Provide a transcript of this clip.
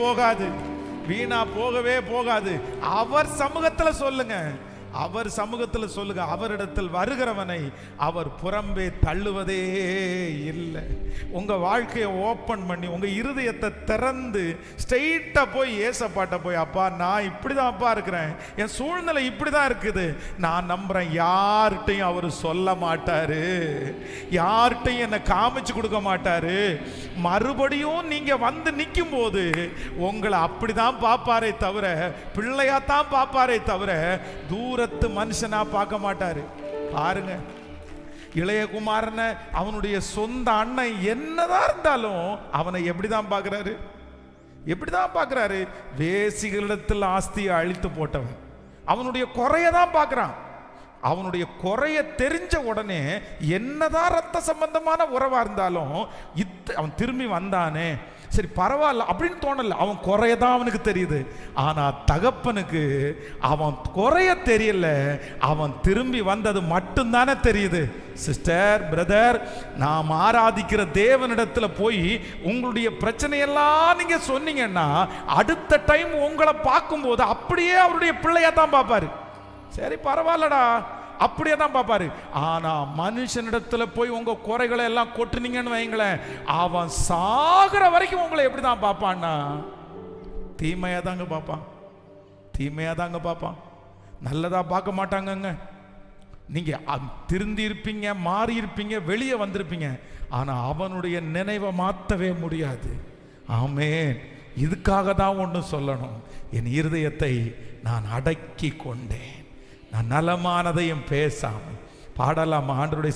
போகாது, வீணா போகவே போகாது. அவர் சமூகத்துல சொல்லுங்க, அவர் சமூகத்துல சொல்லுங்க. அவரிடத்தில் வருகிறவனை அவர் புறம்பே தள்ளுவதே இல்லை. உங்க வாழ்க்கையை ஓப்பன் பண்ணி உங்க இருதயத்தை திறந்து ஸ்ட்ரெயிட்டா போய் ஏசப்பாட்ட போய், அப்பா நான் இப்படிதான் அப்பா இருக்கிறேன், என் சூழ்நிலை இப்படிதான் இருக்குது, நான் நம்புறேன் யார்கிட்டையும் அவர் சொல்ல மாட்டாரு, யார்கிட்டையும் என்னை காமிச்சு கொடுக்க மாட்டாரு. மறுபடியும் நீங்க வந்து நிற்கும் போது உங்களை அப்படிதான் பார்ப்பாரே தவிர, பிள்ளையாத்தான் பார்ப்பாரே தவிர தூரத்து மனுஷனா பார்க்க மாட்டாரு. பாருங்க, இளையகுமாரனை அவனுடைய சொந்த அண்ணன் என்னதான் இருந்தாலும் அவனை எப்படிதான் பார்க்கிறாரு, எப்படிதான் பார்க்கிறாரு? வேசிகளிடத்தில் ஆஸ்தியை அழித்து போட்டவன் அவனுடைய குறையதான் பார்க்கிறான். அவனுடைய குறைய தெரிஞ்ச உடனே என்னதான் ரத்த சம்பந்தமான உறவா இருந்தாலும் அவன் திரும்பி வந்தானே, சரி பரவாயில்ல அப்படின்னு தோணல. அவன் குறையதான் அவனுக்கு தெரியுது. ஆனா தகப்பனுக்கு அவன் குறைய தெரியல, அவன் திரும்பி வந்தது மட்டும்தானே தெரியுது. சிஸ்டர், பிரதர், நாம் ஆராதிக்கிற தேவனிடத்துல போய் உங்களுடைய பிரச்சனையெல்லாம் நீங்க சொன்னீங்கன்னா அடுத்த டைம் உங்களை பார்க்கும்போது அப்படியே அவருடைய பிள்ளையா தான் பார்ப்பாரு. சரி பரவாயில்லடா அப்படியே தான் பார்ப்பாரு. ஆனா மனுஷனிடத்துல போய் உங்க குறைகளை எல்லாம் கொட்டுனீங்கன்னு வைங்களேன், அவன் சாகிற வரைக்கும் உங்களை எப்படி தான் பார்ப்பான்னா தீமையா தாங்க பார்ப்பான், தீமையா தாங்க பார்ப்பான், நல்லதா பார்க்க மாட்டாங்கங்க. நீங்க திருந்தி இருப்பீங்க, மாறி இருப்பீங்க, வெளியே வந்திருப்பீங்க, ஆனா அவனுடைய நினைவை மாற்றவே முடியாது. ஆமென். இதுக்காக தான் ஒன்று சொல்லணும், என் இருதயத்தை நான் அடக்கி கொண்டேன், நான் நலமானதையும் பேசாமல் பாடலாம். ஆண்டவருடைய